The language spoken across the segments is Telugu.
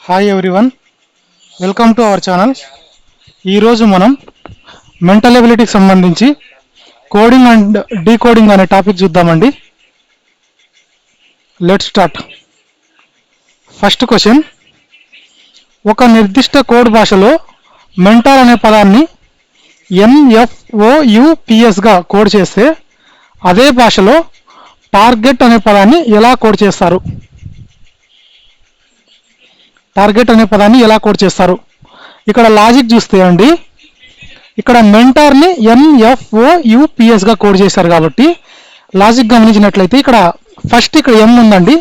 Hi everyone, welcome to our channel. ఈరోజు మనం మెంటల్ ఎబిలిటీకి సంబంధించి కోడింగ్ అండ్ డీకోడింగ్ అనే టాపిక్ చూద్దామండి. Let's start. ఫస్ట్ క్వశ్చన్, ఒక నిర్దిష్ట కోడ్ భాషలో మెంటార్ అనే పదాన్ని MFOUPSగా కోడ్ చేస్తే అదే భాషలో టార్గెట్ అనే పదాన్ని ఎలా కోడ్ చేస్తారు? ఇక్కడ లాజిక్ చూస్తే అండి, ఇక్కడ మెంటార్ని MFOUPSగా కోడ్ చేశారు కాబట్టి లాజిక్ గమనించినట్లయితే ఇక్కడ ఫస్ట్ ఇక్కడ M ఉందండి.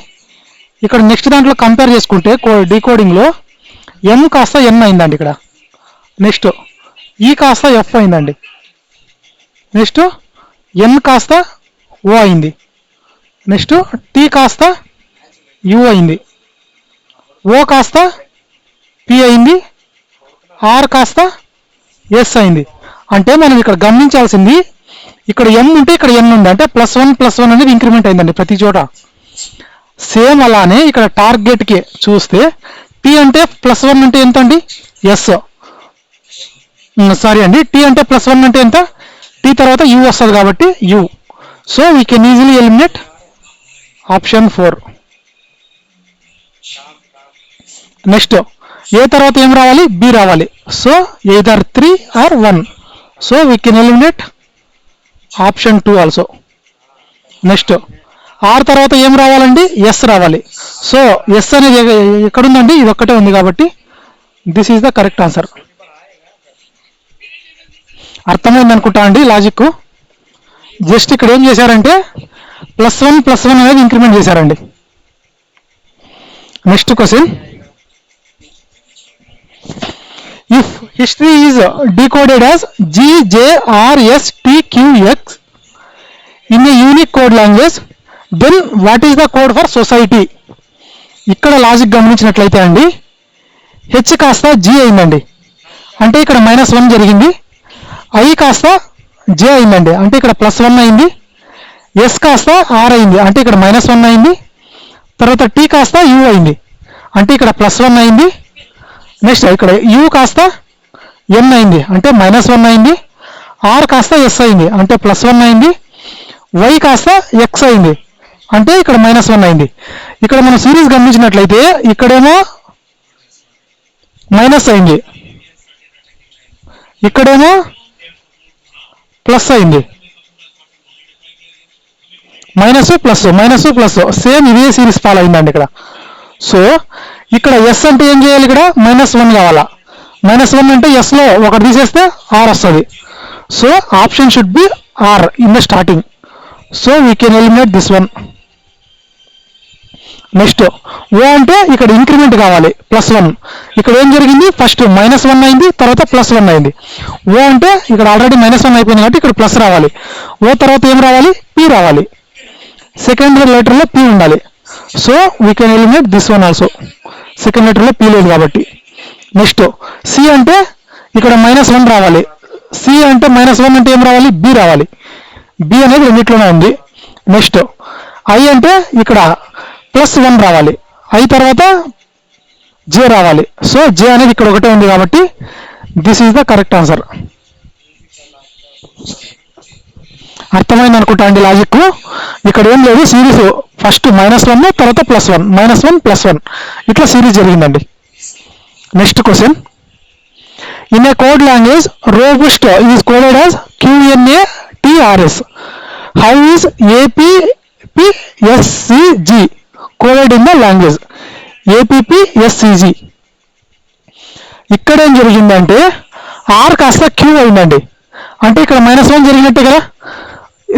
ఇక్కడ నెక్స్ట్ దాంట్లో కంపేర్ చేసుకుంటే డీకోడింగ్లో M కాస్త N అయిందండి. ఇక్కడ నెక్స్ట్ E కాస్త F అయిందండి. నెక్స్ట్ N కాస్త O అయింది. నెక్స్ట్ T కాస్త U అయింది. O కాస్త P అయింది. R కాస్త S అయింది. అంటే మనం ఇక్కడ గమనించాల్సింది, ఇక్కడ M ఉంటే ఇక్కడ N ఉంది, అంటే +1 అనేది ఇంక్రిమెంట్ అయిందండి ప్రతి చోట. సేమ్ అలానే ఇక్కడ టార్గెట్కి చూస్తే T అంటే +1 అంటే ఎంత అండి? S. సారీ అండి, T అంటే +1 అంటే ఎంత? T తర్వాత U వస్తుంది కాబట్టి U. So we can easily eliminate option 4. Next A తర్వాత ఏం రావాలి? B రావాలి. So either 3 or 1. So we can eliminate option 2 also. Next R తర్వాత ఏం రావాలండి? S రావాలి. సో S అనేది ఎక్కడుందండి? ఇది ఒక్కటే ఉంది కాబట్టి this is the correct answer. అర్థమైంది అనుకుంటా అండి లాజిక్. జస్ట్ ఇక్కడ ఏం చేశారంటే +1 అనేది ఇంక్రిమెంట్ చేశారండి. Next question, if history is decoded as GJRSTQX in a unique code language, then what is the code for society? ఇక్కడ లాజిక్ గమనించినట్లయితే అండి, H కాస్త G అయిందండి, అంటే ఇక్కడ -1 జరిగింది. I కాస్త J అయిందండి, అంటే ఇక్కడ +1 అయింది. S కాస్త R అయింది, అంటే ఇక్కడ -1 అయింది. తర్వాత T కాస్త U అయింది, అంటే ఇక్కడ +1 అయింది. నెక్స్ట్ ఇక్కడ U కాస్త N అయింది, అంటే -1 అయింది. R కాస్త S అయింది, అంటే +1 అయింది. Y కాస్త X అయింది, అంటే ఇక్కడ -1 అయింది. ఇక్కడ మనం సిరీస్ గమనించినట్లయితే ఇక్కడేమో మైనస్ అయింది, ఇక్కడేమో ప్లస్ అయింది. మైనస్ ప్లస్ సేమ్ ఇదే సిరీస్ ఫాలో అయిందండి ఇక్కడ. సో ఇక్కడ S అంటే ఏం చేయాలి? ఇక్కడ -1 కావాలా. -1 అంటే S లో ఒకటి తీసేస్తే R వస్తుంది. So option should be R in the starting. So we can eliminate this one. Next O అంటే ఇక్కడ ఇంక్రిమెంట్ కావాలి, +1. ఇక్కడ ఏం జరిగింది? ఫస్ట్ -1 అయింది, తర్వాత +1 అయింది. O అంటే ఇక్కడ ఆల్రెడీ -1 అయిపోయింది కాబట్టి ఇక్కడ ప్లస్ రావాలి. O తర్వాత ఏం రావాలి? P రావాలి. సెకండ్ లెటర్లో P ఉండాలి. So we can eliminate this one also. Second లెటర్లో P లేదు కాబట్టి. నెక్స్ట్ C అంటే ఇక్కడ -1 రావాలి. C అంటే -1 అంటే ఏం రావాలి? B రావాలి. B అనేది రెండిట్లోనే ఉంది. నెక్స్ట్ I అంటే ఇక్కడ +1 రావాలి. I తర్వాత J రావాలి. సో J అనేది ఇక్కడ ఒకటే ఉంది కాబట్టి this is the correct answer. అర్థమైంది అనుకుంటా అండి లాజిక్. ఇక్కడ ఏం లేదు, సిరీస్ ఫస్ట్ -1 తర్వాత +1, -1 ఇట్లా సిరీస్ జరిగిందండి. Next question, in a code language robust is coded as QNATRS. How is APPSCG coded in the language? APPSCG ఇక్కడ ఏం జరిగిందంటే R కాస్త Q అయిందండి, అంటే ఇక్కడ -1 జరిగినట్టే కదా.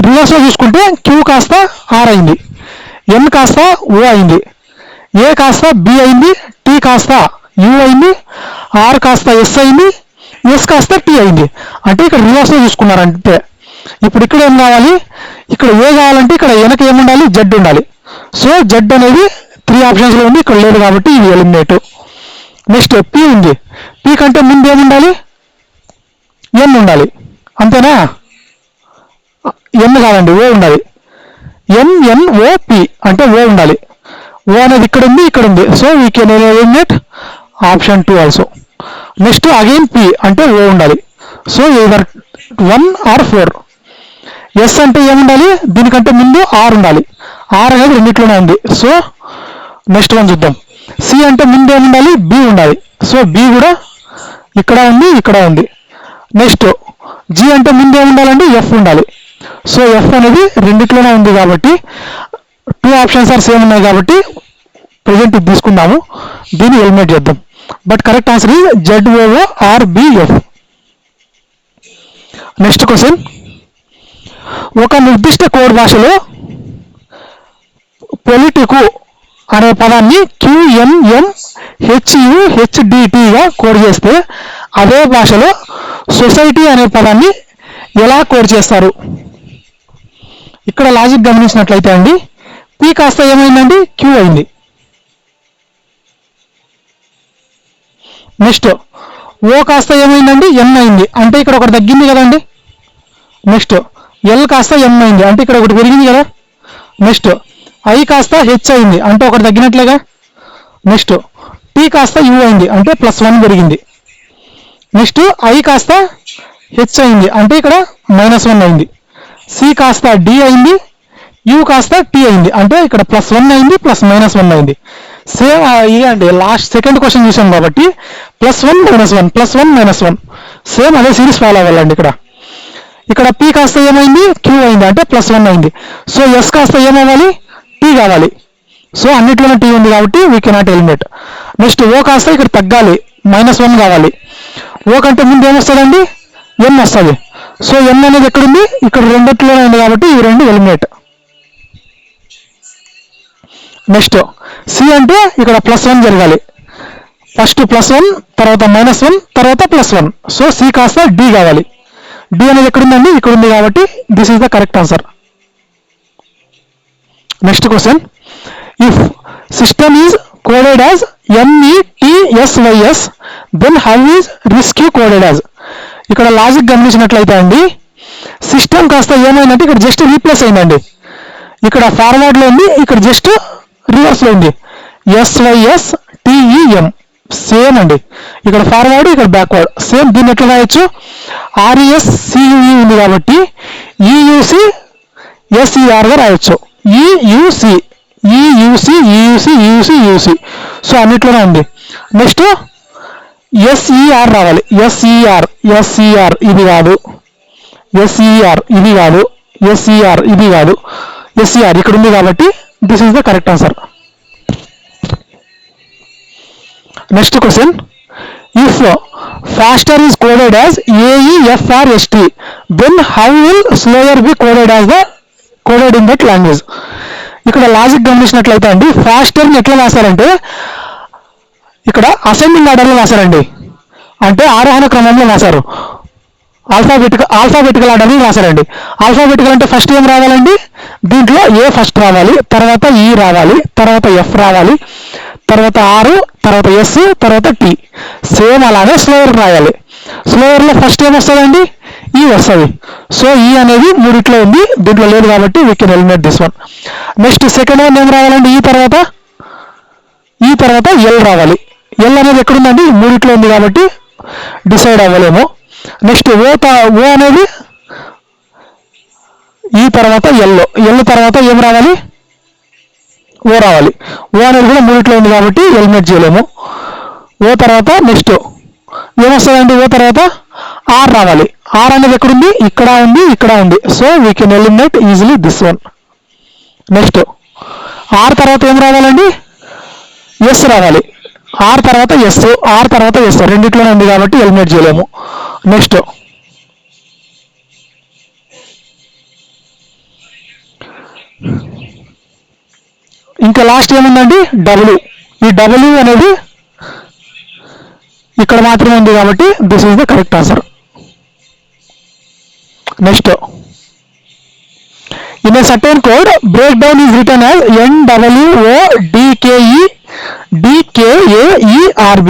రివర్స్లో చూసుకుంటే Q కాస్త R అయింది, N కాస్త O అయింది, A కాస్త B అయింది, T కాస్త U అయింది, R కాస్త S అయింది, S కాస్త T అయింది. అంటే ఇక్కడ రివర్స్లో చూసుకున్నారంటే ఇప్పుడు ఇక్కడ ఏం కావాలి? ఇక్కడ ఏ కావాలంటే ఇక్కడ వెనక ఏముండాలి? Z ఉండాలి. సో Z అనేది 3 ఆప్షన్స్లో ఉంది, ఇక్కడ లేదు కాబట్టి ఇది ఎలిమినేట్. నెక్స్ట్ P ఉంది, P కంటే ముందు ఏముండాలి? N ఉండాలి, అంతేనా? N కాదండి, O ఉండాలి. NNOP అంటే O ఉండాలి. O అనేది ఇక్కడ ఉంది, ఇక్కడ ఉంది. So we can eliminate option 2 also. Next again P అంటే ఓ ఉండాలి. So either 1 or 4. ఎస్ అంటే ఏముండాలి, దీనికంటే ముందు ఆర్ ఉండాలి. ఆర్ అనేది రెండిట్లోనే ఉంది. సో నెక్స్ట్ వన్ చూద్దాం. సి అంటే ముందు ఏముండాలి, బి ఉండాలి. సో బి కూడా ఇక్కడ ఉంది, ఇక్కడ ఉంది. నెక్స్ట్ జి అంటే ముందు ఏముండాలండి, ఎఫ్ ఉండాలి. సో ఎఫ్ అనేది రెండిట్లోనే ఉంది కాబట్టి 2 ఆప్షన్స్ ఆర్ సేమ్ ఉన్నాయి కాబట్టి ప్రెజెంట్ ఇది తీసుకుందాము, దీన్ని ఎలిమినేట్ చేద్దాం. But correct answer is ZOORBF. Next question, ఒక నిర్దిష్ట కోడ్ భాషలో పొలిటికు అనే పదాన్ని QNMHUHDTగా కోడ్ చేస్తే అదే భాషలో సొసైటీ అనే పదాన్ని ఎలా కోడ్ చేస్తారు? ఇక్కడ లాజిక్ గమనించినట్లయితే అండి, పి కాస్త ఏమైందండి, క్యూ అయింది. నెక్స్ట్ ఓ కాస్త ఏమైందండి, ఎన్ అయింది. అంటే ఇక్కడ ఒకటి తగ్గింది కదండి. నెక్స్ట్ ఎల్ కాస్త ఎం అయింది. అంటే ఇక్కడ ఒకటి పెరిగింది కదా. నెక్స్ట్ ఐ కాస్త హెచ్ అయింది. అంటే ఒకటి తగ్గినట్లేగా. నెక్స్ట్ టీ కాస్త యూ అయింది. అంటే +1 పెరిగింది. నెక్స్ట్ ఐ కాస్త హెచ్ అయింది. అంటే ఇక్కడ -1 అయింది. సి కాస్త డి అయింది. యూ కాస్త టీ అయింది. అంటే ఇక్కడ +1 అయింది, +-1 అయింది. సేమ్ ఇదండి, లాస్ట్ సెకండ్ క్వశ్చన్ చూసాం కాబట్టి +1 -1 +1 -1 సేమ్ అదే సిరీస్ ఫాలో అవ్వాలండి. ఇక్కడ పి కాస్త ఏమైంది, క్యూ అయింది. అంటే +1 అయింది. సో ఎస్ కాస్త ఏమవ్వాలి, టీ కావాలి. సో అన్నిట్లోనే టీ ఉంది కాబట్టి వీ కెనాట్ ఎలిమినేట్. నెక్స్ట్ ఓ కాస్త ఇక్కడ తగ్గాలి, -1 కావాలి. ఓ కంటే ముందు ఏమొస్తుందండి, ఎన్ వస్తుంది. సో ఎన్ అనేది ఎక్కడుంది, ఇక్కడ రెండిట్లోనే ఉంది కాబట్టి ఈ రెండు ఎలిమినేట్. నెక్స్ట్ సి అంటే ఇక్కడ +1 జరగాలి. ఫస్ట్ +1, తర్వాత -1, తర్వాత +1. సో సి కాస్త డి కావాలి. డి అనేది ఎక్కడుందండి, ఇక్కడ ఉంది కాబట్టి this is the correct answer. Next question, if system is coded as NETSYS then how is risk coded as? ఇక్కడ లాజిక్ గమనించినట్లయితే అండి, సిస్టమ్ కాస్త ఏమైందంటే ఇక్కడ జస్ట్ రీప్లేస్ అయిందండి. ఇక్కడ ఫార్వర్డ్లో ఉంది, ఇక్కడ జస్ట్ రివర్స్లో ఉంది. SYSTEM సేమ్ అండి. ఇక్కడ ఫార్వర్డ్, ఇక్కడ బ్యాక్వర్డ్ సేమ్. దీన్ని ఎట్లా రాయొచ్చు, RESCUE ఉంది కాబట్టి EUCSERగా రాయొచ్చు. EUC. సో అన్నిట్లోనే ఉంది. నెక్స్ట్ SER రావాలి. SER ఇది కాదు, SER ఇది కాదు, SER ఇది కాదు, SER ఇక్కడ ఉంది కాబట్టి this is the correct answer. Next question, if faster is coded as AEFRST then how will slower be coded in that language? ఇక్కడ లాజిక్ గమనించినట్లయితే అండి, ఫాస్టర్ ని ఎట్లా రాశారంటే ఇక్కడ అసెండింగ్ ఆర్డర్లో రాశారండి. అంటే ఆరోహణ క్రమంలో రాశారు. ఆల్ఫాబెటికల్ ఆర్డర్లో రాశారండి. ఆల్ఫాబెటికల్ అంటే ఫస్ట్ ఏం రావాలండి, దీంట్లో ఏ ఫస్ట్ రావాలి, తర్వాత ఈ రావాలి, తర్వాత ఎఫ్ రావాలి, తర్వాత ఆర్, తర్వాత ఎస్, తర్వాత టీ. సేమ్ అలానే స్లోవర్ రాయాలి. స్లోవర్లో ఫస్ట్ ఏం వస్తుందండి, ఈ వస్తుంది. సో ఈ అనేది మూడిట్లో ఉంది, దీంట్లో లేదు కాబట్టి we can eliminate this one. Next second one ఏం రావాలండి, ఈ తర్వాత ఎల్ రావాలి. ఎల్ అనేది ఎక్కడుందండి, మూడిట్లో ఉంది కాబట్టి డిసైడ్ అవ్వలేము. నెక్స్ట్ ఓ అనేది ఈ తర్వాత ఎల్ తర్వాత ఏం రావాలి, ఓ రావాలి. ఓ అనేది కూడా మూడిట్లో ఉంది కాబట్టి ఎలిమినేట్ చేయలేము. ఓ తర్వాత నెక్స్ట్ ఏమొస్తుందండి, ఓ తర్వాత ఆర్ రావాలి. ఆర్ అనేది ఎక్కడుంది, ఇక్కడ ఉంది, ఇక్కడ ఉంది. So we can eliminate easily this one. Next R తర్వాత ఏం రావాలండి, ఎస్ రావాలి. ఆర్ తర్వాత ఎస్ రెండిట్లోనే ఉంది కాబట్టి ఎలిమినేట్ చేయలేము. నెక్స్ట్ ఇంకా లాస్ట్ ఏముందండి, డబ్ల్యూ. ఈ డబ్ల్యూ అనేది ఇక్కడ మాత్రమే ఉంది కాబట్టి this is the correct answer. Next, in a certain code break down is return as NWODKEDKAERB.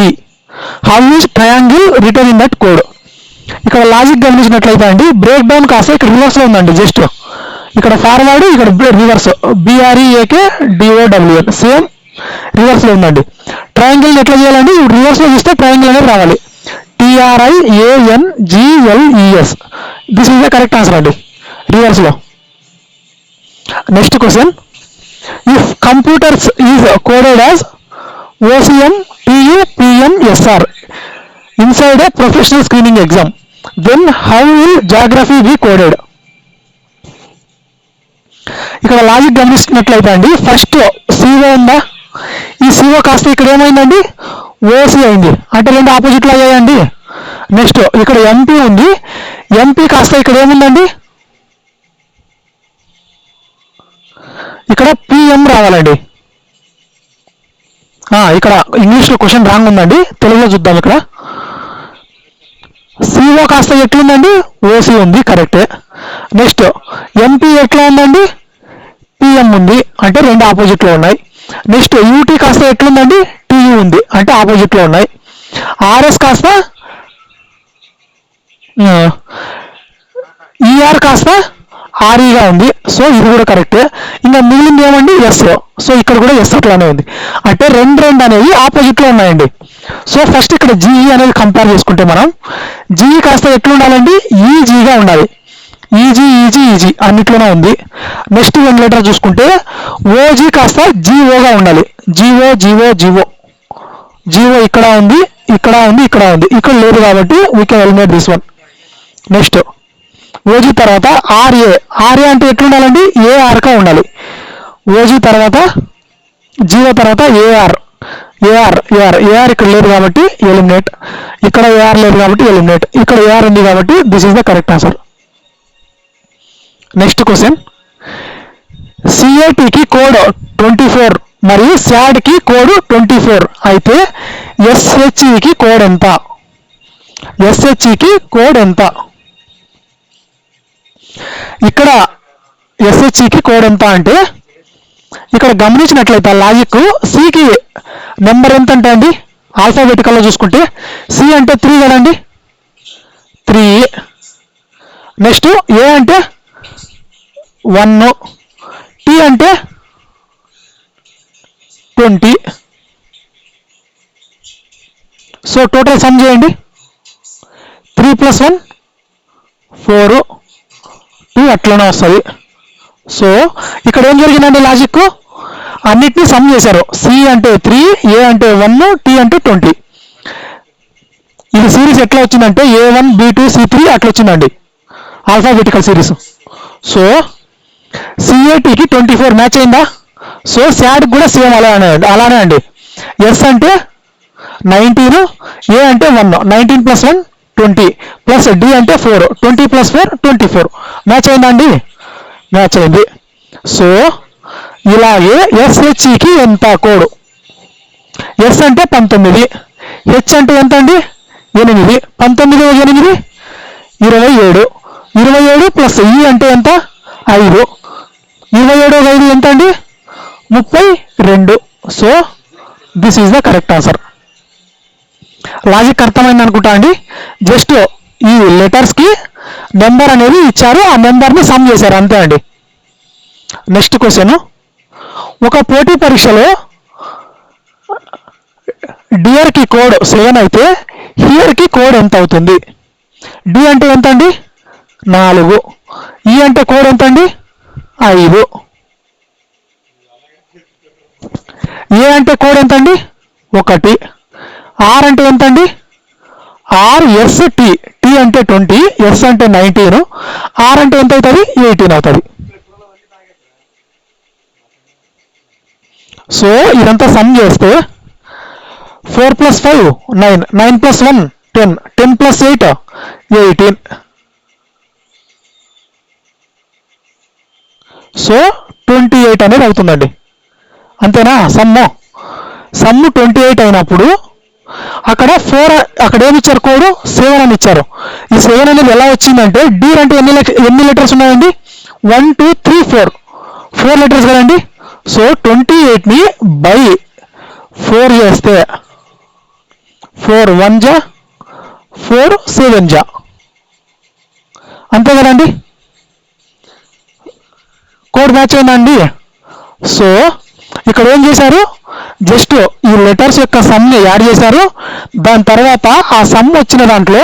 How is triangle return in that code? ఇక్కడ లాజిక్ గమనించినట్లయితే అండి, బ్రేక్ డౌన్ కాస్త ఇక్కడ రివర్స్లో ఉందండి. జస్ట్ ఇక్కడ ఫార్వర్డ్, ఇక్కడ రివర్స్, BREAKDOWN సేమ్ రివర్స్లో ఉందండి. ట్రయాంగిల్ని ఎట్లా చేయాలండి? రివర్స్లో చూస్తే ట్రయాంగిల్ అనేది రావాలి. TRIANGLES. This is the correct answer అండి రివర్స్లో. Next question, if computers is coded as OCM TUPMSR inside a professional screening exam, then how will geography be coded? ఇక్కడ లాజిక్ గమనిస్తున్నట్లయితే అండి, ఫస్ట్ CO ఉందా, ఈ CO కాస్త ఇక్కడ ఏమైందండి OC అయింది, అంటే రెండు ఆపోజిట్లో అయ్యాయండి. నెక్స్ట్ ఇక్కడ MP ఉంది, MP కాస్త ఇక్కడ ఏముందండి, ఇక్కడ PM రావాలండి. ఇక్కడ ఇంగ్లీష్లో క్వశ్చన్ రాంగ్ ఉందండి, తెలుగులో చూద్దాం. ఇక్కడ CO కాస్త ఎట్లుందండి, OC ఉంది, కరెక్టే. నెక్స్ట్ MP ఎట్లా ఉందండి, PM ఉంది, అంటే రెండు ఆపోజిట్లో ఉన్నాయి. నెక్స్ట్ UT కాస్త ఎట్లుందండి, TU ఉంది, అంటే ఆపోజిట్లో ఉన్నాయి. RS కాస్త ER కాస్త REగా ఉంది, సో ఇది కూడా కరెక్టే. ఇంకా మిగిలింది ఏమండి, S. సో ఇక్కడ కూడా S అట్లానే ఉంది, అంటే రెండు అనేవి ఆపోజిట్లో ఉన్నాయండి. సో ఫస్ట్ ఇక్కడ GE అనేది కంపేర్ చేసుకుంటే మనం GE కాస్త ఎట్లా ఉండాలండి, EGగా ఉండాలి. EG అన్నిట్లోనే ఉంది. నెక్స్ట్ వన్ లెటర్ చూసుకుంటే OG కాస్త GOగా ఉండాలి. GO ఇక్కడ ఉంది, ఇక్కడ ఉంది, ఇక్కడ ఉంది, ఇక్కడ లేదు కాబట్టి we can eliminate this one. Next OG తర్వాత RA అంటే ఎట్లుండాలండి, ARగా ఉండాలి. OG తర్వాత GO తర్వాత AR ఇక్కడ లేదు కాబట్టి ఎలిమినేట్. ఇక్కడ AR లేదు కాబట్టి ఎలిమినేట్. ఇక్కడ AR ఉంది కాబట్టి this is the correct answer. Next question, CATకి కోడ్ 24 మరియు SADకి కోడ్ 24 అయితే SHEకి కోడ్ ఎంత? SHEకి కోడ్ ఎంత? ఇక్కడ SHEకి కోడ్ ఎంత అంటే ఇక్కడ గమనించినట్లయితే లాజిక్, సికి నెంబర్ ఎంత అంటే అండి, ఆల్ఫాబెటికల్లో చూసుకుంటే C అంటే 3 కదండి, 3. నెక్స్ట్ A అంటే 1, T అంటే 20. సో టోటల్ సమ్ చేయండి, 3 + 1 4, 2 అట్లనే వస్తుంది. సో ఇక్కడ ఏం జరిగిందండి, లాజిక్ అన్నిటినీ సమ్ చేశారు. C అంటే 3, A అంటే 1, T అంటే 20. ఇది సిరీస్ ఎట్లా వచ్చిందంటే A1 B2 C3 అట్లా వచ్చిందండి, ఆల్ఫాబెటికల్ సిరీస్. సో CATకి 24 మ్యాచ్ అయిందా? సో SAD కూడా సేమ్ అలానే అండి. S అంటే 19, A అంటే 1, 19 + 1 20, ప్లస్ D అంటే 4, 20 + 4 24. మ్యాచ్ అయిందా అండి? మ్యాచ్ అయింది. సో ఇలాగే SHEకి ఎంత కోడ్? S అంటే 19, H అంటే ఎంత అండి, 8, 19 + 8 27, 27 ప్లస్ E అంటే ఎంత, 5, 27 + 5 ఎంత అండి, 32. So this is the correct answer. Logic అర్థమైంది అనుకుంటా అండి. జస్ట్ ఈ లెటర్స్కి నెంబర్ అనేది ఇచ్చారు, ఆ నెంబర్ని సమ్ చేశారు, అంతే అండి. నెక్స్ట్ క్వశ్చన్, ఒక పోటీ పరీక్షలో డియర్కి కోడ్ 7 అయితే హియర్కి కోడ్ ఎంత అవుతుంది? D అంటే ఎంత అండి, 4. E అంటే కోడ్ ఎంత అండి, 5. A అంటే కోడ్ ఎంత అండి, 1. R అంటే ఎంత అండి, RST. T అంటే 20, S అంటే 19, R అంటే ఎంత అవుతుంది, 18 అవుతుంది. సో ఇదంతా సమ్ చేస్తే 4 + 5 9, 9 + 1 10, 10 + 8 18. సో 28 అనేది అవుతుందండి, అంతేనా? సమ్ 28 అయినప్పుడు అక్కడ 4 అక్కడ ఏమి ఇచ్చారు, కోడ్ 7 అని ఇచ్చారు. ఈ 7 అనేది ఎలా వచ్చిందంటే, D అంటే ఎన్ని లెటర్స్ ఉన్నాయండి, 1 2 3 4 లెటర్స్ కదండి. సో 28ని బై 4 చేస్తే 4 1 జా 4 7 జా, అంతే కదండి. కోడ్ మ్యాచ్ అయిందండి. సో ఇక్కడ ఏం చేశారు, జస్ట్ ఈ లెటర్స్ యొక్క సమ్ని యాడ్ చేశారు. దాని తర్వాత ఆ సమ్ వచ్చిన దాంట్లో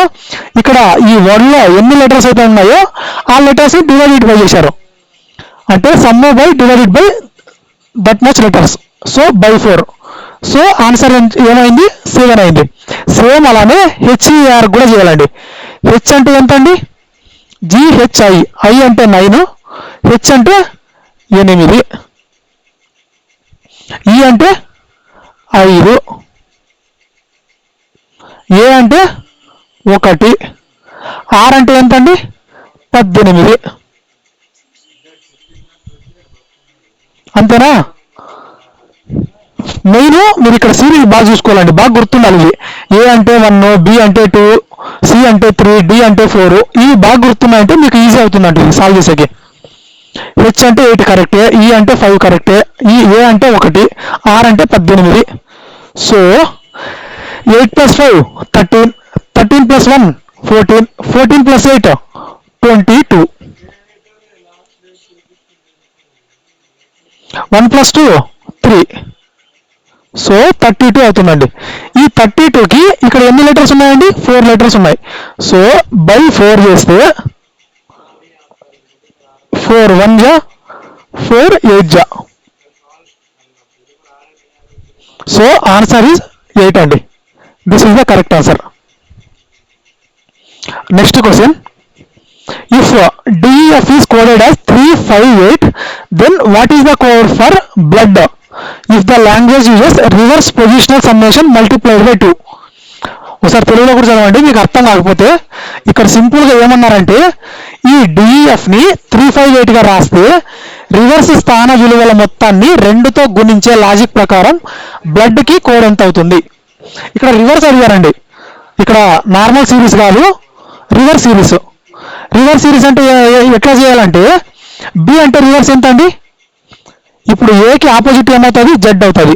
ఇక్కడ ఈ వర్డ్లో ఎన్ని లెటర్స్ అయితే ఉన్నాయో ఆ లెటర్స్ డివైడెడ్ బై చేశారు. అంటే sum by divided by that much letters. So by 4. So answer ఏమైంది? 7 అయింది. సేమ్ అలానే హెచ్ఈఆర్ కూడా చేయాలండి. హెచ్ అంటే ఎంత అండి? జిహెచ్ఐ. ఐ అంటే 9, హెచ్ అంటే 8, ఈ అంటే 5, ఏ అంటే 1, ఆర్ అంటే ఎంత అండి? 18. అంతేనా? మెయిన్ మీరు ఇక్కడ సిరీస్ బాగా చూసుకోవాలండి, బాగా గుర్తుండాలి. ఇవి ఏ అంటే 1, బి అంటే 2, సి అంటే 3, డి అంటే 4. ఇవి బాగా గుర్తున్నాయంటే మీకు ఈజీ అవుతుందండి సాల్వ్ చేసేకి. హెచ్ అంటే 8 కరెక్టే, ఈ అంటే 5 కరెక్టే, ఈ ఏ అంటే 1, ఆర్ అంటే 18. సో 8 + 5 13, 13 + 1 14, 14 + 8 22, 1 + 2 3. సో 32 అవుతుందండి. ఈ 32కి ఇక్కడ ఎన్ని లెటర్స్ ఉన్నాయండి? 4 లెటర్స్ ఉన్నాయి. సో బై 4 చేస్తే 4 1 జా 4 8 జా. సో ఆన్సర్ ఈజ్ 8 అండి. This is the correct answer. Next question. If DEF is coded as 358, then what is the code for blood if the language uses reverse positional summation multiplied by 2? ఒకసారి తెలుగులో కూడా చదవండి మీకు అర్థం కాకపోతే. ఇక్కడ సింపుల్గా ఏమన్నారంటే ఈ డిఈఎఫ్ని 358గా రాస్తే రివర్స్ స్థాన విలువల మొత్తాన్ని 2తో గుణించే లాజిక్ ప్రకారం బ్లడ్కి కోడ్ ఎంత అవుతుంది? ఇక్కడ రివర్స్ అడిగారండి. ఇక్కడ నార్మల్ సిరీస్ కాదు, రివర్స్ సిరీస్. రివర్స్ సిరీస్ అంటే ఎట్లా చేయాలంటే బి అంటే రివర్స్ ఎంత అండి? ఇప్పుడు ఏకి ఆపోజిట్ ఏమవుతుంది? జెడ్ అవుతుంది.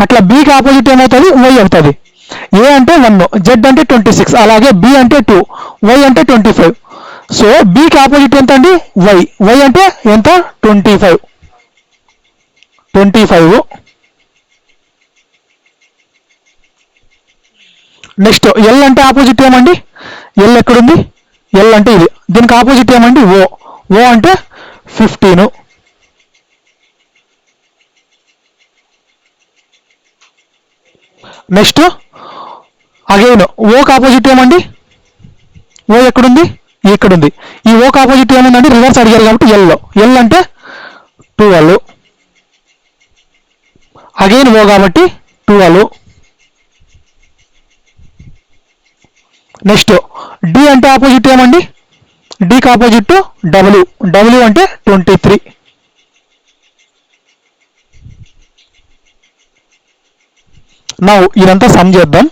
అట్లా బికి ఆపోజిట్ ఏమవుతుంది? వై అవుతుంది. ఏ అంటే 1, జెడ్ అంటే 26, అలాగే బి అంటే 2, వై అంటే 25. సో బికి ఆపోజిట్ ఎంత అండి? వై. వై అంటే ఎంత? 25. నెక్స్ట్ ఎల్ అంటే ఆపోజిట్ ఏమండి? ఎల్ ఎక్కడుంది? ఎల్ అంటే ఇది. దీనికి ఆపోజిట్ ఏమండి? ఓ. ఓ అంటే 15. నెక్స్ట్ అగైన్ ఓకి ఆపోజిట్ ఏమండి? ఓ ఎక్కడుంది? ఇక్కడుంది. ఈ ఓకి ఆపోజిట్ ఏముందండి? రివర్స్ అడిగారు కాబట్టి ఎల్. ఎల్ అంటే 12. అగైన్ ఓ కాబట్టి 12. నెక్స్ట్ డి అంటే ఆపోజిట్ ఏమండి? డికి ఆపోజిట్ డబ్ల్యూ. డబ్ల్యూ అంటే 23. నౌ ఇదంతా సమ్ చేద్దాం.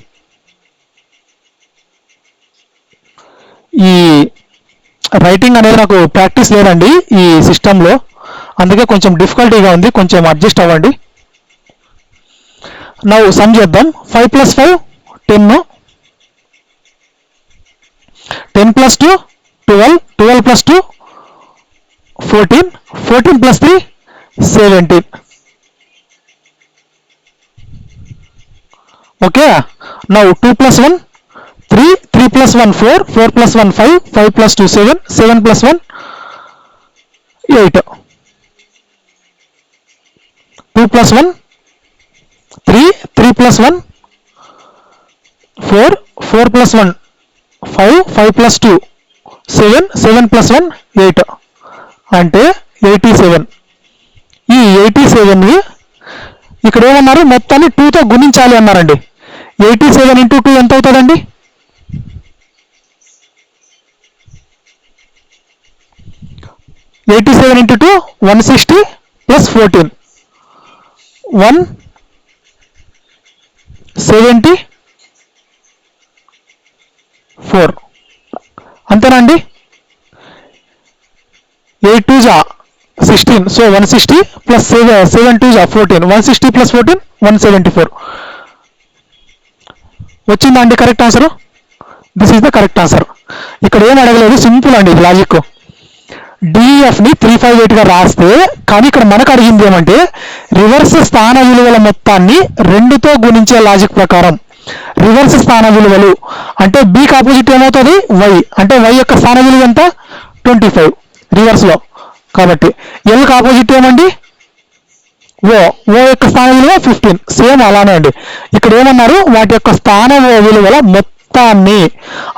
ఈ రైటింగ్ అనేది నాకు ప్రాక్టీస్ లేదండి ఈ సిస్టంలో, అందుకే కొంచెం డిఫికల్టీగా ఉంది, కొంచెం అడ్జస్ట్ అవ్వండి. నౌ సమ్ చేద్దాం. 5 + 5 10, 10 + 2 12, 12 + 2 14, 14 + 3 17. ఓకే. నౌ 2 + 1 3, 3 + 1 4, 4 + 1 5, 5 + 2 7, 7 + 1 8. 2 + 1 3, 3 + 1 4, 4 + 1 5, 5 + 2 7, 7 + 1 8 అంటే 87. ఈ 87ని ఇక్కడ ఏమన్నారు? మొత్తాన్ని 2తో గుణించాలి అన్నారండి. 87 × 2 ఎంత అవుతుందండి? 87 × 2 160 + 14 174. అంతేనండి. 8 2 జా 16. సో 160 + 7 2 జా 14. 160 + 14 174. వచ్చిందా అండి correct answer? This is the correct answer. ఇక్కడ ఏం అడగలేదు, సింపుల్ అండి ఇది లాజిక్. డిఎఫ్ని 358గా రాస్తే, కానీ ఇక్కడ మనకు అడిగింది ఏమంటే రివర్స్ స్థాన విలువల మొత్తాన్ని 2తో గుణించే లాజిక్ ప్రకారం రివర్స్ స్థాన విలువలు అంటే బికి ఆపోజిట్ ఏమవుతుంది వై, అంటే వై యొక్క స్థాన విలువ ఎంత 25 రివర్స్లో, కాబట్టి ఎల్కి ఆపోజిట్ ఏమండి ఓ యొక్క స్థాన విలువ 15, సేమ్ అలానే అండి. ఇక్కడ ఏమన్నారు వాటి యొక్క స్థాన విలువల మొత్తాన్ని,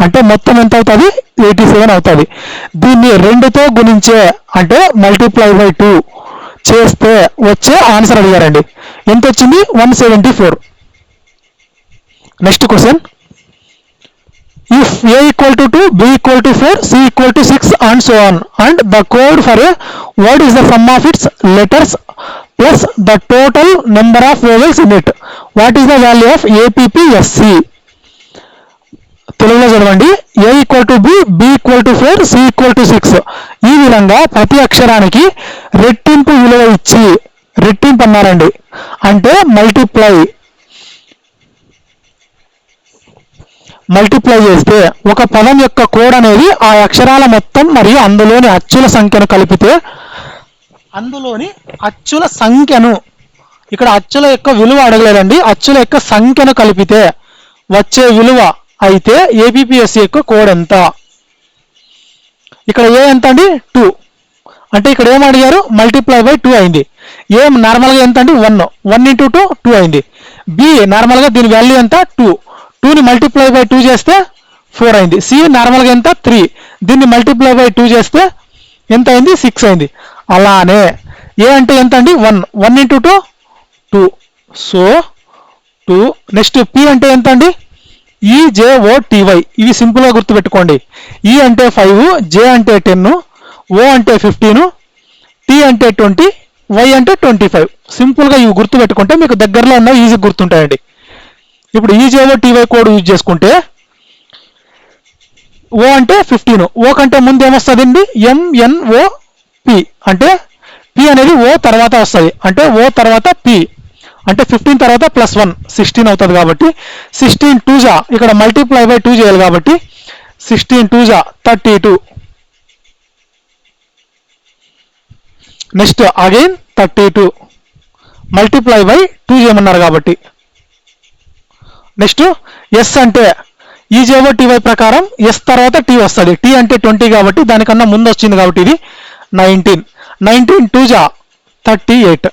అంటే మొత్తం ఎంత అవుతుంది 87 అవుతుంది. దీన్ని 2తో గుణించే అంటే మల్టిప్లై బై 2 చేస్తే వచ్చే ఆన్సర్ అడిగారండి. ఎంత వచ్చింది 174. Next question, if a equal to 2, b equal to 4, c equal to 6 and so on, and the code for a word is the sum of its letters plus the total number of vowels in it, what is the value of APPSC? తెలుగులో చదవండి. a equal to be, b equal to 4, c equal to 6 ఈ విధంగా ప్రతి అక్షరానికి రెట్టింపు విలువ ఇచ్చి, రెట్టింపు అన్నారండి అంటే మల్టిప్లై చేస్తే ఒక పదం యొక్క కోడ్ అనేది ఆ అక్షరాల మొత్తం మరియు అందులోని అచ్చుల సంఖ్యను కలిపితే, అందులోని అచ్చుల సంఖ్యను, ఇక్కడ అచ్చుల యొక్క విలువ అడగలేదండి, అచ్చుల యొక్క సంఖ్యను కలిపితే వచ్చే విలువ అయితే ఏపీపీఎస్సీ యొక్క కోడ్ ఎంత? ఇక్కడ ఏ ఎంత అండి 2, అంటే ఇక్కడ ఏం అడిగారు మల్టిప్లై బై 2 అయింది. ఏ నార్మల్గా ఎంత అండి 1 into 2 2 అయింది. బి నార్మల్గా దీని వాల్యూ ఎంత 2, 2ని మల్టిప్లై బై 2 చేస్తే 4 అయింది. సి నార్మల్గా ఎంత 3, దీన్ని మల్టిప్లై బై 2 చేస్తే ఎంత అయింది 6 అయింది. అలానే ఏ అంటే ఎంత అండి 1 into 2 2, సో 2. నెక్స్ట్ పి అంటే ఎంత అండి ఈజేఓటీవై, ఇవి సింపుల్గా గుర్తుపెట్టుకోండి. ఈ అంటే 5, జే అంటే 10, ఓ అంటే 15, టీ అంటే 20, వై అంటే 25. సింపుల్గా ఇవి గుర్తుపెట్టుకుంటే మీకు దగ్గరలో ఉన్న ఈజీ గుర్తుంటాయండి. ఇప్పుడు ఈజేఓటీవై కోడ్ యూజ్ చేసుకుంటే ఓ అంటే 15, ఓ కంటే ముందు ఏమొస్తుందండి ఎంఎన్ఓపి, అంటే పి అనేది ఓ తర్వాత వస్తుంది, అంటే ఓ తర్వాత పి, అంటే 15 తర్వాత +1 16 అవుతుంది. కాబట్టి 16 2 జా ఇక్కడ మల్టిప్లై బై 2 చేయాలి కాబట్టి 16 2 జా 32. నెక్స్ట్ అగైన్ 32 మల్టిప్లై బై 2 చేయమన్నారు కాబట్టి. నెక్స్ట్ ఎస్ అంటే ఈజేఓటీవై ప్రకారం ఎస్ తర్వాత టీ వస్తుంది, టీ అంటే 20 కాబట్టి దానికన్నా ముందు వచ్చింది కాబట్టి ఇది 19. 19 2 జా 38.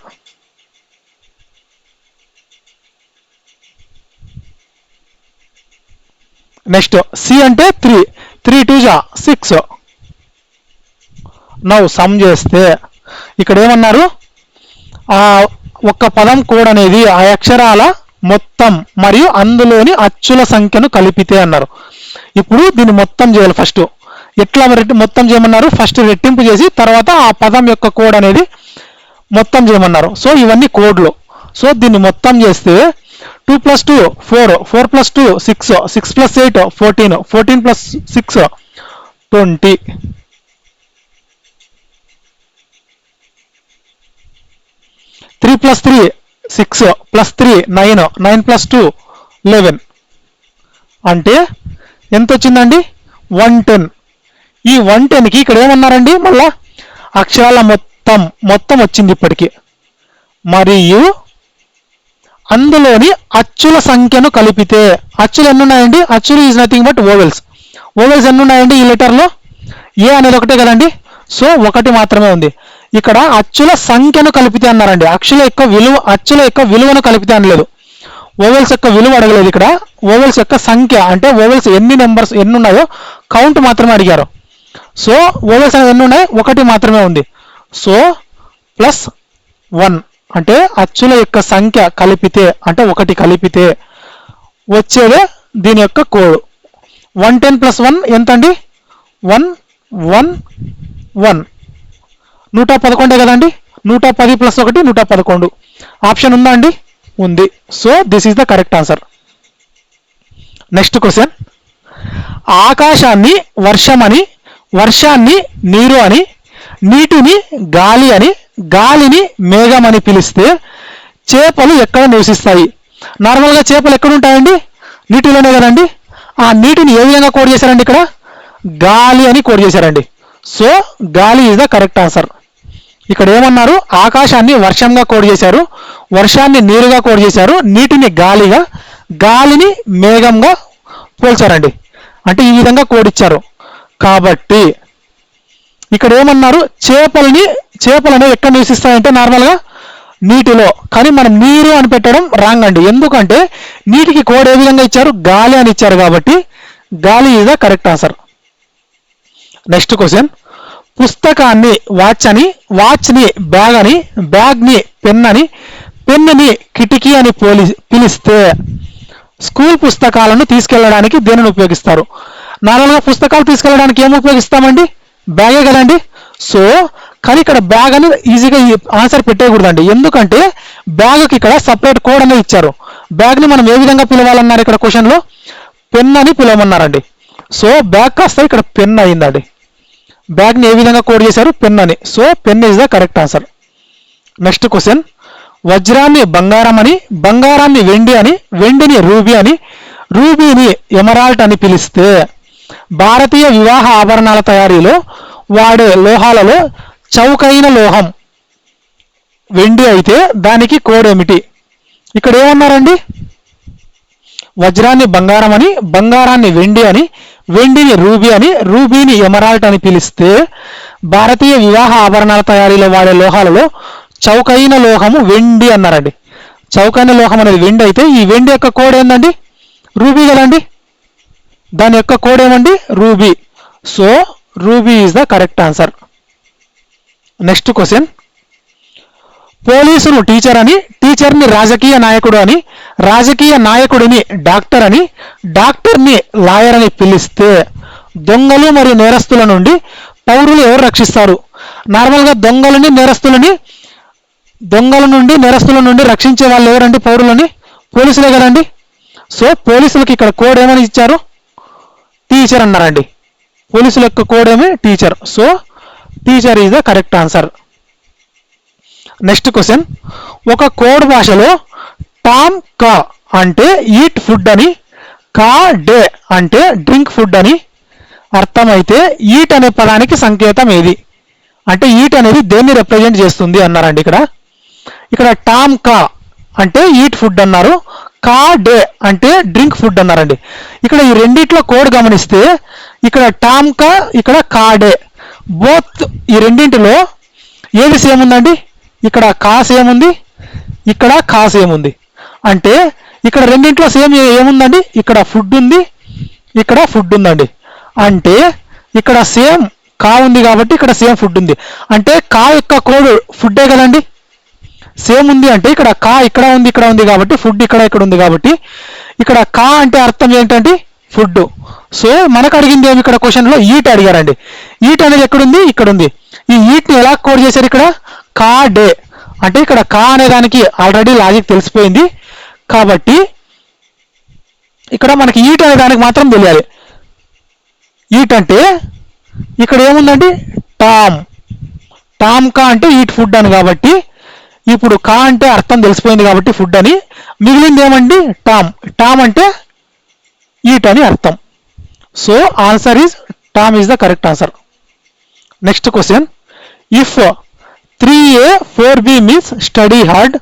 నెక్స్ట్ సి అంటే 3, 3 2 జా 6. నౌ సమ్ చేస్తే ఇక్కడ ఏమన్నారు ఆ ఒక్క పదం కోడ్ అనేది ఆ అక్షరాల మొత్తం మరియు అందులోని అచ్చుల సంఖ్యను కలిపితే అన్నారు. ఇప్పుడు దీన్ని మొత్తం చేయాలి. ఫస్ట్ ఎట్లా మొత్తం చేయమన్నారు, ఫస్ట్ రెట్టింపు చేసి తర్వాత ఆ పదం యొక్క కోడ్ అనేది మొత్తం చేయమన్నారు. సో ఇవన్నీ కోడ్లు. సో దీన్ని మొత్తం చేస్తే 2 + 2 4, 4 + 2 6, 6 + 8 14, 14 + 6 20. 3 + 3 6 + 3 9, 9 + 2 11. అంటే ఎంత వచ్చిందండి 110. ఈ 110కి ఇక్కడ ఏమన్నారండి మళ్ళా అక్షరాల మొత్తం వచ్చింది ఇప్పటికి, మరియు అందులోని అచ్చుల సంఖ్యను కలిపితే, అచ్చులు ఎన్ని ఉన్నాయండి, అచ్చులు is nothing but vowels. Vowels ఎన్ని ఉన్నాయండి ఈ లెటర్లో, ఏ అనేది ఒకటే కదండి, సో ఒకటి మాత్రమే ఉంది. ఇక్కడ అచ్చుల సంఖ్యను కలిపితే అన్నారండి, అచ్చుల యొక్క విలువను కలిపితే అనలేదు. ఓవెల్స్ యొక్క విలువ అడగలేదు, ఇక్కడ ఓవెల్స్ యొక్క సంఖ్య అంటే ఓవెల్స్ ఎన్ని ఉన్నాయో కౌంట్ మాత్రమే అడిగారు. సో ఓవెల్స్ అనేది ఎన్ని ఉన్నాయి, ఒకటి మాత్రమే ఉంది. సో +1 అంటే అచ్చుల యొక్క సంఖ్య కలిపితే అంటే ఒకటి కలిపితే వచ్చేదే దీని యొక్క కోడ్. 110 + 1 ఎంత అండి 111. 111 కదండి, 110 + 1 111. ఆప్షన్ ఉందా అండి, ఉంది. So this is the correct answer. Next question, ఆకాశాన్ని వర్షమని, వర్షాన్ని నీరు అని, నీటిని గాలి అని, గాలిని మేఘం అని పిలిస్తే చేపలు ఎక్కడ నివసిస్తాయి? నార్మల్గా చేపలు ఎక్కడ ఉంటాయండి, నీటిలోనే కదండి. ఆ నీటిని ఏ విధంగా కోడ్ చేశారండి, ఇక్కడ గాలి అని కోడ్ చేశారండి. సో గాలి ఈజ్ ద కరెక్ట్ ఆన్సర్. ఇక్కడ ఏమన్నారు, ఆకాశాన్ని వర్షంగా కోడ్ చేశారు, వర్షాన్ని నీరుగా కోడ్ చేశారు, నీటిని గాలిగా, గాలిని మేఘంగా పోల్చారండి. అంటే ఈ విధంగా కోడ్ ఇచ్చారు. కాబట్టి ఇక్కడ ఏమన్నారు, చేపలు అనేవి ఎక్కడ నివసిస్తాయంటే నార్మల్గా నీటిలో. కానీ మనం నీరు అని పెట్టడం రాంగ్ అండి. ఎందుకంటే నీటికి కోడ్ ఏ విధంగా ఇచ్చారు, గాలి అని ఇచ్చారు. కాబట్టి గాలి is the correct answer. Next question, పుస్తకాన్ని వాచ్ అని, వాచ్ని బ్యాగ్ అని, బ్యాగ్ని పెన్ అని, పెన్నుని కిటికీ అని పిలిస్తే స్కూల్ పుస్తకాలను తీసుకెళ్ళడానికి దేనిని ఉపయోగిస్తారు? నార్మల్గా పుస్తకాలు తీసుకెళ్ళడానికి ఏమి ఉపయోగిస్తామండి, బ్యాగే కదండి. సో కానీ ఇక్కడ బ్యాగ్ అని ఈజీగా ఆన్సర్ పెట్టేయకూడదండి. ఎందుకంటే బ్యాగ్కి ఇక్కడ సపరేట్ కోడ్ అనేది ఇచ్చారు. బ్యాగ్ని మనం ఏ విధంగా పిలవాలన్నారు, ఇక్కడ క్వశ్చన్లో పెన్ అని పిలవమన్నారండి. సో బ్యాగ్ కాస్త ఇక్కడ పెన్ అయిందండి. బ్యాగ్ని ఏ విధంగా కోడ్ చేశారు, పెన్ అని. So pen is the correct answer. Next question, వజ్రాన్ని బంగారం అని, బంగారాన్ని వెండి అని, వెండిని రూబీ అని, రూబీని ఎమరాల్డ్ అని పిలిస్తే భారతీయ వివాహ ఆభరణాల తయారీలో వాడే లోహాలలో చౌకైన లోహం వెండి అయితే దానికి కోడ్ ఏమిటి? ఇక్కడ ఏమన్నారండి, వజ్రాన్ని బంగారం అని, బంగారాన్ని వెండి అని, వెండిని రూబీ అని, రూబీని ఎమరాల్డ్ అని పిలిస్తే భారతీయ వివాహ ఆభరణాల తయారీలో వాడే లోహాలలో చౌకైన లోహము వెండి అన్నారండి. చౌకైన లోహం అనేది వెండి అయితే ఈ వెండి యొక్క కోడ్ ఏందండి, రూబీ కదండి. దాని యొక్క కోడ్ ఏమండి, ruby. So ruby is the correct answer. Next question, పోలీసును టీచర్ అని, టీచర్ని రాజకీయ నాయకుడు అని, రాజకీయ నాయకుడిని డాక్టర్ అని, డాక్టర్ని లాయర్ అని పిలిస్తే దొంగలు మరియు నేరస్తుల నుండి పౌరులు ఎవరు రక్షిస్తారు? నార్మల్గా దొంగల నుండి నేరస్తుల నుండి రక్షించే వాళ్ళు ఎవరండి, పౌరులని? పోలీసులే కదండి. సో పోలీసులకి ఇక్కడ కోడ్ ఏమని ఇచ్చారు, టీచర్ అన్నారండి. పోలీసుల యొక్క కోడ్ ఏమి, teacher. So teacher is the correct answer. Next question, ఒక కోడ్ భాషలో టామ్ కా అంటే ఈట్ ఫుడ్ అని, కా డే అంటే డ్రింక్ ఫుడ్ అని అర్థమైతే ఈట్ అనే పదానికి సంకేతం ఏది? అంటే ఈట్ అనేది దేన్ని రిప్రజెంట్ చేస్తుంది అన్నారండి. ఇక్కడ టామ్ కా అంటే ఈట్ ఫుడ్ అన్నారు, కా డే అంటే డ్రింక్ ఫుడ్ అన్నారండి. ఇక్కడ ఈ రెండిట్లో కోడ్ గమనిస్తే ఇక్కడ టామ్ కా, ఇక్కడ కా డే, బోత్ ఈ రెండింటిలో ఏది సేమ్ ఉందండి? ఇక్కడ కా సేమ్ ఉంది, ఇక్కడ కా సేమ్ ఉంది. అంటే ఇక్కడ రెండింటిలో సేమ్ ఏముందండి, ఇక్కడ ఫుడ్ ఉంది, ఇక్కడ ఫుడ్ ఉందండి. అంటే ఇక్కడ సేమ్ కా ఉంది కాబట్టి ఇక్కడ సేమ్ ఫుడ్ ఉంది. అంటే కా యొక్క కోడ్ ఫుడ్డే కదండి. సేమ్ ఉంది అంటే ఇక్కడ కా ఇక్కడ ఉంది, ఇక్కడ ఉంది కాబట్టి ఫుడ్ ఇక్కడ ఉంది కాబట్టి ఇక్కడ కా అంటే అర్థం ఏంటంటే ఫుడ్. సో మనకు అడిగింది ఏమి, ఇక్కడ క్వశ్చన్లో ఈట్ అడిగారండి. ఈట్ అనేది ఎక్కడుంది, ఇక్కడ ఉంది. ఈ ఈట్ని ఎలా కోడ్ చేశారు, ఇక్కడ కా డే. అంటే ఇక్కడ కా అనే దానికి ఆల్రెడీ లాజిక్ తెలిసిపోయింది కాబట్టి ఇక్కడ మనకి ఈట్ అనే దానికి మాత్రం తెలియాలి. ఈట్ అంటే ఇక్కడ ఏముందండి, టామ్ కా అంటే ఈట్ ఫుడ్ అని. కాబట్టి ఇప్పుడు కా అంటే అర్థం తెలిసిపోయింది కాబట్టి ఫుడ్ అని. మిగిలింది ఏమండి, టామ్ అంటే ఈట్ అని అర్థం. So answer is Tom is the correct answer. Next question, if 3A 4B means study hard,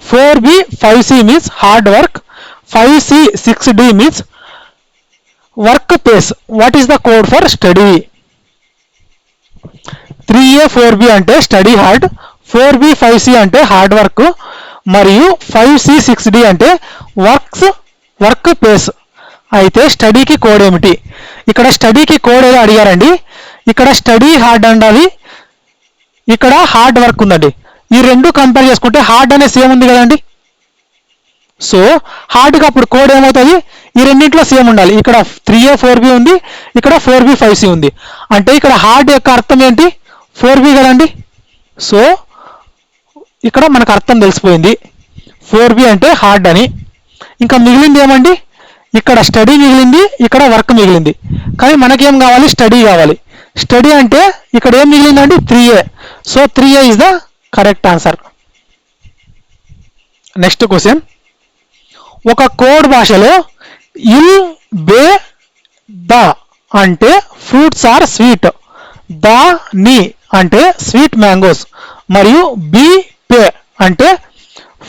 4B 5C means hard work, 5C 6D means work pace, what is the code for study? 3A 4B అంటే స్టడీ హార్డ్, 4B 5C అంటే హార్డ్ వర్క్, మరియు 5C 6D అంటే వర్క్ పేస్. అయితే స్టడీకి కోడ్ ఏమిటి? ఇక్కడ స్టడీకి కోడ్ ఏదో అడిగారండి. ఇక్కడ స్టడీ హార్డ్ ఉండాలి, ఇక్కడ హార్డ్ వర్క్ ఉందండి. ఈ రెండు కంపేర్ చేసుకుంటే హార్డ్ అనే సేమ్ ఉంది కదండి. సో హార్డ్కి అప్పుడు కోడ్ ఏమవుతుంది, ఈ రెండింటిలో సేమ్ ఉండాలి. ఇక్కడ 3A 4B ఉంది, ఇక్కడ 4B 5C ఉంది. అంటే ఇక్కడ హార్డ్ యొక్క అర్థం ఏంటి, 4B కదండి. సో ఇక్కడ మనకు అర్థం తెలిసిపోయింది, 4B అంటే హార్డ్ అని. ఇంకా మిగిలింది ఏమండి, ఇక్కడ స్టడీ మిగిలింది, ఇక్కడ వర్క్ మిగిలింది. కానీ మనకేం కావాలి, స్టడీ కావాలి. స్టడీ అంటే ఇక్కడ ఏం మిగిలిందండి, 3A. So 3A is the correct answer. Next question, ఒక కోడ్ భాషలో ఇల్ బే ద అంటే ఫ్రూట్స్ ఆర్ స్వీట్, దా ని అంటే స్వీట్ మ్యాంగోస్ మరియు బి పే అంటే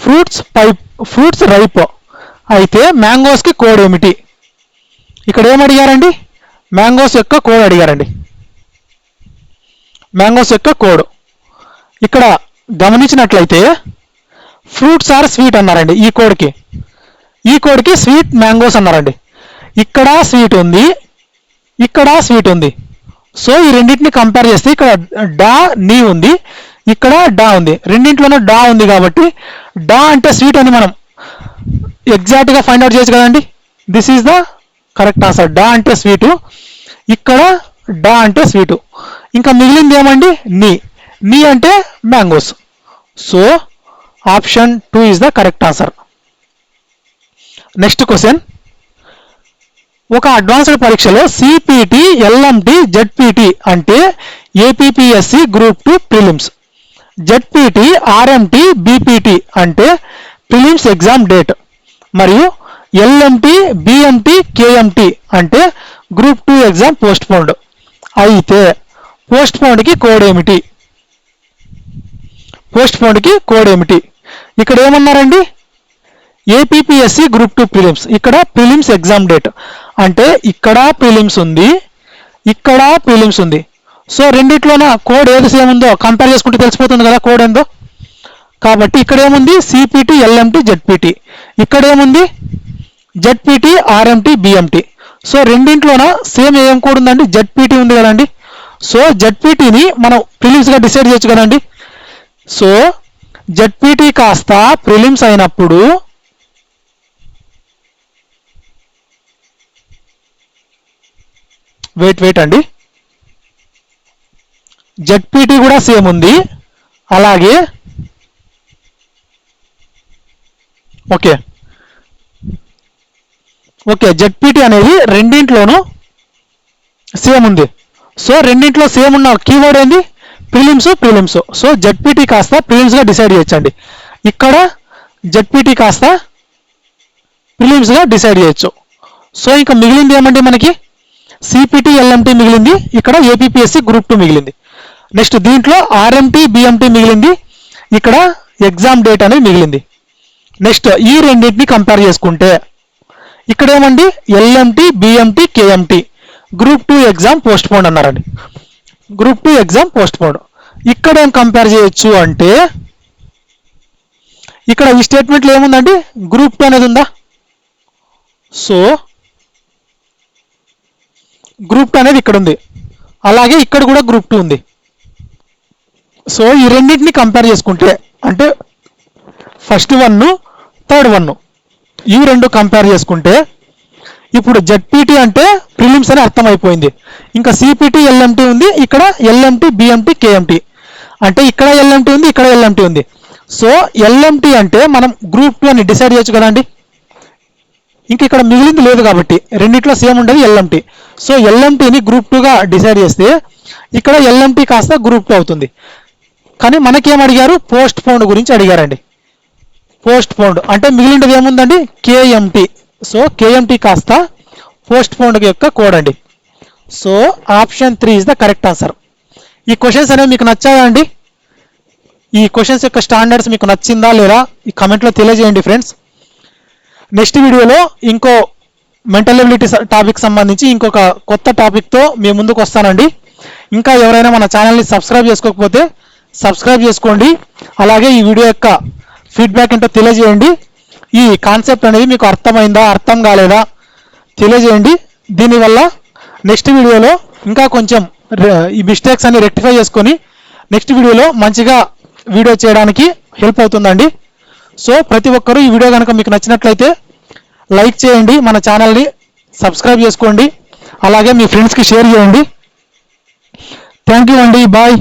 ఫ్రూట్స్ రైప్. అయితే మ్యాంగోస్ కి కోడ్ ఏమిటి? ఇక్కడ ఏమడిగారండి? మ్యాంగోస్ యొక్క కోడ్ అడిగారండి. మ్యాంగోస్ యొక్క కోడ్ ఇక్కడ గమనించినట్లయితే ఫ్రూట్స్ ఆర్ స్వీట్ అన్నారండి. ఈ కోడ్కి స్వీట్ మ్యాంగోస్ అన్నారండి. ఇక్కడ స్వీట్ ఉంది, ఇక్కడ స్వీట్ ఉంది. సో ఈ రెండింటిని కంపేర్ చేస్తే ఇక్కడ డా నీ ఉంది, ఇక్కడ డా ఉంది. రెండింటిలోనూ డా ఉంది కాబట్టి డా అంటే స్వీట్ అని మనం ఎగ్జాక్ట్గా ఫైండ్ అవుట్ చేయొచ్చు కదండి. This is the correct answer. డా అంటే స్వీటు, ఇక్కడ డా అంటే స్వీటు. ఇంకా మిగిలింది ఏమండి? నీ అంటే mangoes. So option 2 is the correct answer. Next question, ఒక అడ్వాన్స్డ్ పరీక్షలో సిపిటి, ఎల్ఎంటి, జెడ్పిటి అంటే APPSC group 2 prelims, ZPT, RMT, BPT అంటే ప్రిలిమ్స్ ఎగ్జామ్ డేట్, మరియు ఎల్ఎంటి, బిఎంటి, కేఎంటి అంటే గ్రూప్ 2 ఎగ్జామ్ పోస్ట్ పోన్డ్. అయితే పోస్ట్ పోన్డ్కి కోడ్ ఏమిటి? పోస్ట్ పోన్డ్కి కోడ్ ఏమిటి? ఇక్కడ ఏమన్నారండి? APPSC group 2 prelims. ఇక్కడ ప్రిలిమ్స్ ఎగ్జామ్ డేట్ అంటే ఇక్కడ ప్రిలిమ్స్ ఉంది, ఇక్కడ ప్రిలిమ్స్ ఉంది. సో రెండిట్లోన కోడ్ ఏది సేమ్ ఉందో కంపేర్ చేసుకుంటే తెలిసిపోతుంది కదా కోడ్ ఏందో. కాబట్టి ఇక్కడ ఏముంది? CPT, LMT, జెడ్పిటి. ఇక్కడ ఏముంది? జెడ్పిటి, ఆర్ఎంటి, బిఎంటి. సో రెండింట్లోన సేమ్ ఏం కోడ్ ఉందండి? జెడ్పిటి ఉంది కదండి. సో జెడ్పిటిని మనం ప్రిలిమ్స్గా డిసైడ్ చేయొచ్చు కదండి. సో జెడ్పిటి కాస్త ప్రిలిమ్స్ అయినప్పుడు వెయిట్ అండి, జెడ్పిటి కూడా సేమ్ ఉంది. అలాగే ఓకే జెడ్పిటి అనేది రెండింట్లోనూ సేమ్ ఉంది. సో రెండింట్లో సేమ్ ఉన్న కీవర్డ్ ఏంది? ప్రిలిమ్స్. సో జెడ్పిటి కాస్త ప్రిలిమ్స్గా డిసైడ్ చేయొచ్చండి. ఇక్కడ జెడ్పిటి కాస్త ప్రిలిమ్స్గా డిసైడ్ చేయొచ్చు. సో ఇంకా మిగిలింది ఏమండి? మనకి సిపిటి, ఎల్ఎంటి మిగిలింది, ఇక్కడ ఏపీపీఎస్సి గ్రూప్ 2 మిగిలింది. నెక్స్ట్ దీంట్లో ఆర్ఎంటి, బిఎంటి మిగిలింది, ఇక్కడ ఎగ్జామ్ డేట్ అనేది మిగిలింది. నెక్స్ట్ ఈ రెండింటిని కంపేర్ చేసుకుంటే ఇక్కడ ఏమండి? LMT, BMT, KMT group 2 exam postponed అన్నారండి. Group 2 exam postponed. ఇక్కడ ఏం కంపేర్ చేయొచ్చు అంటే ఇక్కడ ఈ స్టేట్మెంట్లో ఏముందండి? గ్రూప్ 2 అనేది ఉందా? సో గ్రూప్ 2 అనేది ఇక్కడ ఉంది, అలాగే ఇక్కడ కూడా గ్రూప్ 2 ఉంది. సో ఈ రెండింటిని కంపేర్ చేసుకుంటే అంటే ఫస్ట్ 1, థర్డ్ 1 ఇవి రెండు కంపేర్ చేసుకుంటే ఇప్పుడు జెడ్పిటి అంటే ప్రిలిమ్స్ అని అర్థమైపోయింది. ఇంకా సిపిటి, ఎల్ఎంటి ఉంది, ఇక్కడ ఎల్ఎంటి, బిఎంటి, కేఎంటి అంటే ఇక్కడ ఎల్ఎంటి ఉంది, ఇక్కడ ఎల్ఎంటి ఉంది. సో ఎల్ఎంటి అంటే మనం గ్రూప్ 2 అని డిసైడ్ చేయొచ్చు కదండి. ఇంక ఇక్కడ మిగిలింది లేదు కాబట్టి రెండిట్లో సేమ్ ఉండేది ఎల్ఎంటి. సో ఎల్ఎంటిని గ్రూప్ 2గా డిసైడ్ చేస్తే ఇక్కడ ఎల్ఎంటి కాస్త గ్రూప్ 2 అవుతుంది. కానీ మనకేం అడిగారు? పోస్ట్ పోన్డ్ గురించి అడిగారండి. పోస్ట్ పోన్డ్ అంటే మిగిలినది ఏముందండి? కేఎంటి. సో కేఎంటి కాస్త పోస్ట్ పోన్డ్ యొక్క కోడ్ అండి. So option 3 is the correct answer. ఈ క్వశ్చన్స్ అనేవి మీకు నచ్చాయా అండి? ఈ క్వశ్చన్స్ యొక్క స్టాండర్డ్స్ మీకు నచ్చిందా లేదా ఈ కమెంట్లో తెలియజేయండి ఫ్రెండ్స్. నెక్స్ట్ వీడియోలో ఇంకో మెంటల్ ఎబిలిటీ టాపిక్ సంబంధించి ఇంకొక కొత్త టాపిక్తో మీ ముందుకు వస్తానండి. ఇంకా ఎవరైనా మన ఛానల్ని సబ్స్క్రైబ్ చేసుకోకపోతే సబ్స్క్రైబ్ చేసుకోండి. అలాగే ఈ వీడియో యొక్క ఫీడ్బ్యాక్ ఏంటో తెలియజేయండి. ఈ కాన్సెప్ట్ అనేది మీకు అర్థమైందా, అర్థం కాలేదా తెలియజేయండి. దీనివల్ల నెక్స్ట్ వీడియోలో ఇంకా కొంచెం ఈ మిస్టేక్స్ అన్ని రెక్టిఫై చేసుకొని నెక్స్ట్ వీడియోలో మంచిగా వీడియో చేయడానికి హెల్ప్ అవుతుందండి. సో ప్రతి ఒక్కరూ ఈ వీడియో కనుక మీకు నచ్చినట్లయితే లైక్ చేయండి, మన ఛానల్ని సబ్స్క్రైబ్ చేసుకోండి, అలాగే మీ ఫ్రెండ్స్కి షేర్ చేయండి. థ్యాంక్ యూ అండి, బాయ్.